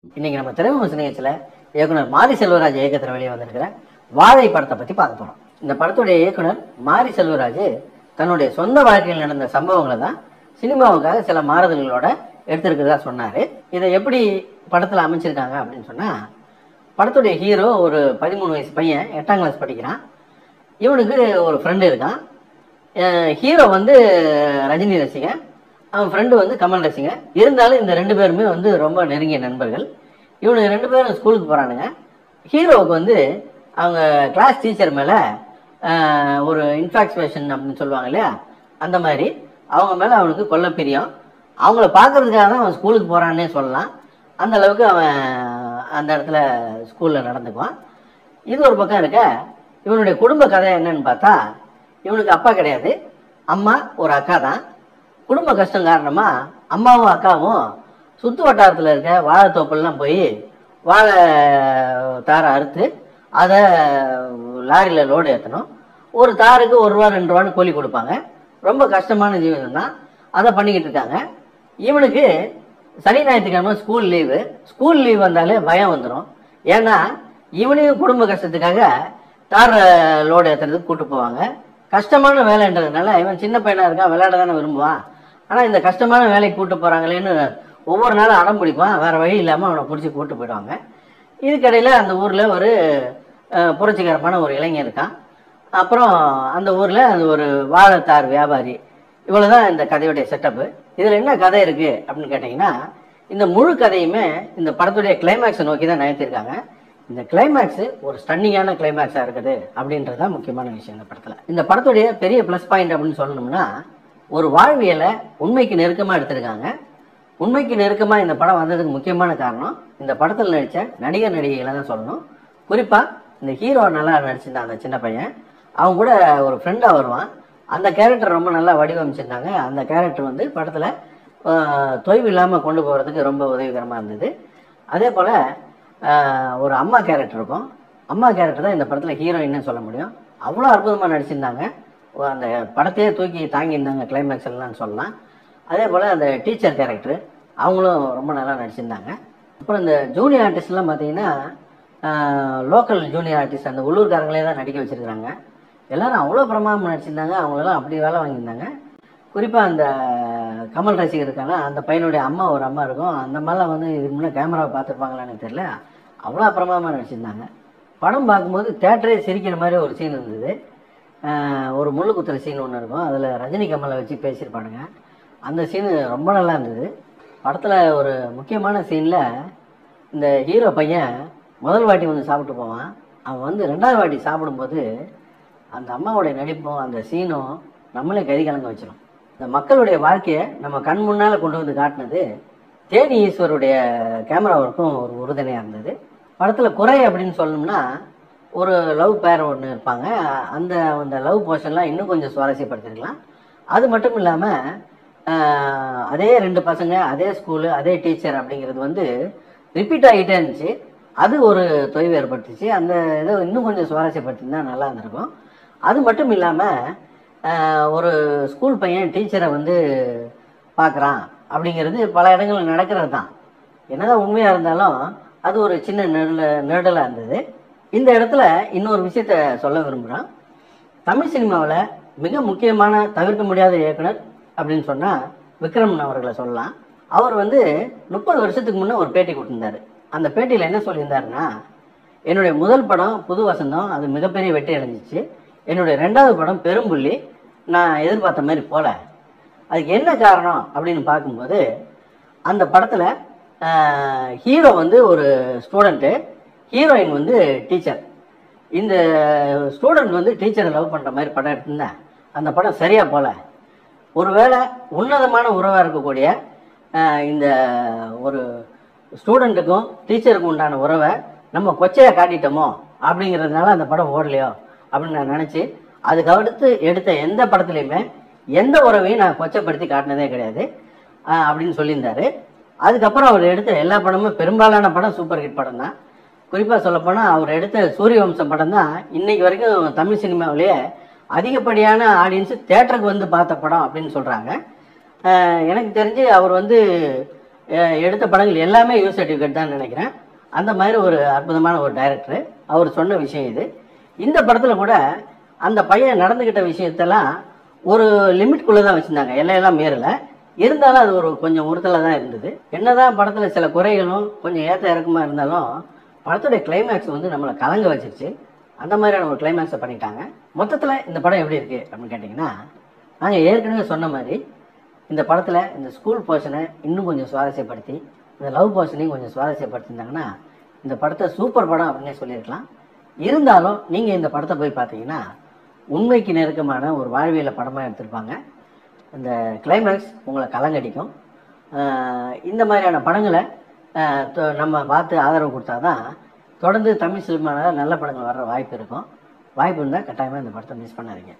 இன்னைக்கு நம்ம திரைவிமர்சன நிகழ்ச்சியில் இயக்குனர் மாரி செல்வராஜ் இயக்கத்தில் வெளியே வந்திருக்கிற வாழை படத்தை பற்றி பார்க்க போகிறோம். இந்த படத்துடைய இயக்குனர் மாரி செல்வராஜ் தன்னுடைய சொந்த வாழ்க்கையில் நடந்த சம்பவங்களை தான் சினிமாவுக்காக சில மாறுதல்களோட எடுத்திருக்கிறதா சொன்னார். இதை எப்படி படத்தில் அமைச்சிருக்காங்க அப்படின்னு சொன்னால், படத்துடைய ஹீரோ ஒரு 13 வயசு பையன், 8ஆம் கிளாஸ் படிக்கிறான். இவனுக்கு ஒரு ஃப்ரெண்டு இருக்கான். ஹீரோ வந்து ரஜினி ரசிகன், அவன் ஃப்ரெண்டு வந்து கமல் ரசிகன். இருந்தாலும் இந்த 2 பேருமே வந்து ரொம்ப நெருங்கிய நண்பர்கள். இவனுக்கு 2 பேரும் ஸ்கூலுக்கு போகிறானுங்க. ஹீரோவுக்கு வந்து அவங்க கிளாஸ் டீச்சர் மேலே ஒரு இன்ஃபாக்சுவேஷன் அப்படின்னு சொல்லுவாங்க இல்லையா, அந்த மாதிரி அவங்க மேலே அவனுக்கு கொள்ள பிரியம். அவங்கள பார்க்கறதுக்காக தான் அவன் ஸ்கூலுக்கு போகிறான்னே சொல்லலாம். அந்த அளவுக்கு அவன் அந்த இடத்துல ஸ்கூலில் நடந்துக்குவான். இது ஒரு பக்கம் இருக்க, இவனுடைய குடும்ப கதை என்னன்னு பார்த்தா, இவனுக்கு அப்பா கிடையாது, அம்மா ஒரு அக்கா தான். குடும்ப கஷ்டம் காரணமாக அம்மாவும் அக்காவும் சுற்று வட்டாரத்தில் இருக்க வாழைத்தோப்பெல்லாம் போய் வாழை தாரை அறுத்து அதை லாரியில் லோடு ஏற்றணும். ஒரு தாருக்கு 1 ரூபா 2 ரூபான்னு கூலி கொடுப்பாங்க. ரொம்ப கஷ்டமான ஜீவனம் தான். அதை பண்ணிக்கிட்டு இருக்காங்க. இவனுக்கு சனி ஞாயிற்றுக்கிழமை ஸ்கூல் லீவ் வந்தாலே பயம் வந்துடும். ஏன்னா இவனையும் குடும்ப கஷ்டத்துக்காக தாரை லோடு ஏற்றுறதுக்கு கூப்பிட்டு போவாங்க. கஷ்டமான வேலைன்றதுனால இவன் சின்ன பையனாக இருக்கான், விளையாட தானே விரும்புவான். ஆனால் இந்த கஷ்டமான வேலைக்கு கூப்பிட்டு போகிறாங்களேன்னு ஒவ்வொரு நாளும் அடம் பிடிப்பான். வேறு வழி இல்லாமல் அவனை பிடிச்சி கூப்பிட்டு போயிடுவாங்க. இதுக்கடையில் அந்த ஊரில் ஒரு புரட்சிகரமான ஒரு இளைஞன் இருக்கான். அப்புறம் அந்த ஊரில் அது ஒரு வாழைத்தார் வியாபாரி. இவ்வளோ தான் இந்த கதையுடைய செட்டப்பு. இதில் என்ன கதை இருக்குது அப்படின்னு கேட்டிங்கன்னா, இந்த முழு கதையுமே இந்த படத்துடைய கிளைமேக்ஸை நோக்கி தான் நகர்த்திருக்காங்க. இந்த கிளைமேக்ஸு ஒரு ஸ்டன்னிங்கான கிளைமேக்ஸாக இருக்குது அப்படின்றது தான் முக்கியமான விஷயம் இந்த படத்தில். இந்த படத்துடைய பெரிய ப்ளஸ் பாயிண்ட் அப்படின்னு சொல்லணும்னா, ஒரு வாழ்வியலை உண்மைக்கு நெருக்கமாக எடுத்திருக்காங்க. உண்மைக்கு நெருக்கமாக இந்த படம் வந்ததுக்கு முக்கியமான காரணம் இந்த படத்தில் நடித்த நடிகர் நடிகைகளை தான் சொல்லணும். குறிப்பாக இந்த ஹீரோ நல்லா நடிச்சிருந்தான் அந்த சின்ன பையன். அவங்க கூட ஒரு ஃப்ரெண்டாக வருவான். அந்த கேரக்டர் ரொம்ப நல்லா வடிவமைச்சிருந்தாங்க. அந்த கேரக்டர் வந்து படத்தில் தொய்வு இல்லாமல் கொண்டு போகிறதுக்கு ரொம்ப உதவிகரமாக இருந்தது. அதே போல் ஒரு அம்மா கேரக்டர் இருக்கும். அம்மா கேரக்டர் தான் இந்த படத்தில் ஹீரோயின்னு சொல்ல முடியும். அவ்வளோ அற்புதமாக நடிச்சிருந்தாங்க. அந்த படத்தையே தூக்கி தாங்கியிருந்தாங்க கிளைமேக்ஸ் எல்லாம் சொல்லலாம். அதே போல் அந்த டீச்சர் கேரக்டர் அவங்களும் ரொம்ப நல்லா நடிச்சிருந்தாங்க. அப்புறம் இந்த ஜூனியர் ஆர்டிஸ்ட்லாம் பார்த்தீங்கன்னா, லோக்கல் ஜூனியர் ஆர்டிஸ்ட் அந்த உள்ளூர்காரங்களே தான் நடிக்க வச்சுருக்காங்க. எல்லோரும் அவ்வளோ பிரமாதமாக நடிச்சிருந்தாங்க. அவங்களெல்லாம் அப்படி வேலை வாங்கியிருந்தாங்க. குறிப்பாக அந்த கமல் ரசிகர் இருக்காங்க, அந்த பையனுடைய அம்மா ஒரு அம்மா இருக்கும். அந்த மாதிரிலாம் வந்து இதுக்கு முன்னே கேமராவை பார்த்துருப்பாங்களான்னு தெரியல, அவ்வளோ பிரமாதமாக நடிச்சிருந்தாங்க. படம் பார்க்கும்போது தேட்டரே சிரிக்கிற மாதிரி ஒரு சீன் இருந்தது. ஒரு முள்ளு குத்துற சீன் ஒன்று இருக்கும். அதில் ரஜினி கமலை வச்சு பேசியிருப்பானுங்க. அந்த சீனு ரொம்ப நல்லா இருந்தது. படத்தில் ஒரு முக்கியமான சீனில் இந்த ஹீரோ பையன் முதல் வாட்டி வந்து சாப்பிட்டு போவான். அவன் வந்து 2வது வாட்டி சாப்பிடும்போது அந்த அம்மாவுடைய நடிப்பும் அந்த சீனும் நம்மளே கறி கலங்க வச்சிடும். இந்த மக்களுடைய வாழ்க்கையை நம்ம கண் முன்னால் கொண்டு வந்து காட்டினது தேனி ஈஸ்வருடைய கேமரா ஒர்க்கும் ஒரு உறுதுணையாக இருந்தது. படத்தில் குறை அப்படின்னு சொல்லணும்னா, ஒரு லவ் பேர் ஒன்று இருப்பாங்க. அந்த லவ் போர்ஷன்லாம் இன்னும் கொஞ்சம் சுவாரஸ்யப்படுத்திருக்கலாம். அது மட்டும் இல்லாமல் அதே 2 பசங்க, அதே ஸ்கூலு, அதே டீச்சர் அப்படிங்கிறது வந்து ரிப்பீட் ஆகிட்டே இருந்துச்சு. அது ஒரு தொய்வு ஏற்படுத்திச்சு. அந்த இதை இன்னும் கொஞ்சம் சுவாரஸ்யப்படுத்திருந்தா நல்லா இருந்திருக்கும். அது மட்டும் இல்லாமல் ஒரு ஸ்கூல் பையன் டீச்சரை வந்து பார்க்குறான் அப்படிங்கிறது பல இடங்களில் நடக்கிறது தான். என்னதான் உண்மையாக இருந்தாலும் அது ஒரு சின்ன நெருடலாக இருந்தது. இந்த இடத்துல இன்னொரு விஷயத்த சொல்ல விரும்புகிறேன். தமிழ் சினிமாவில் மிக முக்கியமான தவிர்க்க முடியாத இயக்குனர் அப்படின்னு சொன்னால் விக்ரம் அவர்களை சொல்லலாம். அவர் வந்து 30 வருஷத்துக்கு முன்னே ஒரு பேட்டி கொடுத்துருந்தார். அந்த பேட்டியில் என்ன சொல்லியிருந்தாருன்னா, என்னுடைய முதல் படம் புது வசந்தம், அது மிகப்பெரிய வெற்றி அடைஞ்சிச்சு. என்னுடைய 2வது படம் பெரும்புள்ளி நான் எதிர்பார்த்த மாதிரி போல. அதுக்கு என்ன காரணம் அப்படின்னு பார்க்கும்போது, அந்த படத்தில் ஹீரோ வந்து ஒரு ஸ்டூடெண்ட்டு, ஹீரோயின் வந்து டீச்சர். இந்த ஸ்டூடெண்ட் வந்து டீச்சரை லவ் பண்ணுற மாதிரி படம் எடுத்திருந்தேன். அந்த படம் சரியாக போல. ஒருவேளை உன்னதமான உறவாக இருக்கக்கூடிய இந்த ஒரு ஸ்டூடெண்ட்டுக்கும் டீச்சருக்கும் உண்டான உறவை நம்ம கொச்சையாக காட்டிட்டோமோ அப்படிங்கிறதுனால அந்த படம் ஓடலையோ அப்படின்னு நான் நினச்சி, அதுக்கு அடுத்து எடுத்த எந்த படத்துலையுமே எந்த உறவையும் நான் கொச்சைப்படுத்தி காட்டினதே கிடையாது அப்படின்னு சொல்லியிருந்தார். அதுக்கப்புறம் அவர் எடுத்த எல்லா படமும் பெரும்பாலான படம் சூப்பர் ஹிட் படம் தான். குறிப்பாக சொல்லப்போனால் அவர் எடுத்த சூரிய வம்சம் படம் தான் இன்றைக்கு வரைக்கும் தமிழ் சினிமாவிலேயே அதிகப்படியான ஆடியன்ஸு தேட்டருக்கு வந்து பார்த்த படம் அப்படின்னு சொல்கிறாங்க. எனக்கு தெரிஞ்சு அவர் வந்து எடுத்த படங்கள் எல்லாமே யூ சர்டிஃபிகேட் தான் நினைக்கிறேன். அந்த மாதிரி ஒரு அற்புதமான ஒரு டைரக்டர். அவர் சொன்ன விஷயம் இது. இந்த படத்தில் கூட அந்த பையன் நடந்துக்கிட்ட விஷயத்தெல்லாம் ஒரு லிமிட்குள்ளே தான் வச்சுருந்தாங்க, எல்லையெல்லாம் மீறலை. இருந்தாலும் அது ஒரு கொஞ்சம் உறுத்தலாக தான் இருந்தது. என்னதான் படத்தில் சில குறைகளும் கொஞ்சம் ஏற்ற இறக்கமாக இருந்தாலும் படத்துடைய கிளைமேக்ஸ் வந்து நம்மளை கலங்க வச்சிருச்சு. அந்த மாதிரியான ஒரு கிளைமேக்ஸை பண்ணிட்டாங்க. மொத்தத்தில் இந்த படம் எப்படி இருக்குது அப்படின்னு கேட்டிங்கன்னா, நாங்கள் ஏற்கனவே சொன்ன மாதிரி இந்த படத்தில் இந்த ஸ்கூல் போர்ஷனை இன்னும் கொஞ்சம் சுவாரஸ்யப்படுத்தி இந்த லவ் போர்ஷனையும் கொஞ்சம் சுவாரஸ்யப்படுத்தியிருந்தாங்கன்னா இந்த படத்தை சூப்பர் படம் அப்படின்னே சொல்லியிருக்கலாம். இருந்தாலும் நீங்கள் இந்த படத்தை போய் பார்த்தீங்கன்னா உண்மைக்கு நெருக்கமான ஒரு வாழ்வியலை படமாக எடுத்திருப்பாங்க. இந்த கிளைமேக்ஸ் உங்களை கலங்கடிக்கும். இந்த மாதிரியான படங்களை நம்ம பார்த்து ஆதரவு கொடுத்தா தான் தொடர்ந்து தமிழ் சினிமாவில் நல்ல படங்கள் வர்ற வாய்ப்பு இருக்கும். வாய்ப்பு இருந்தால் கட்டாயமாக இந்த படத்தை மிஸ் பண்ணாதீங்க.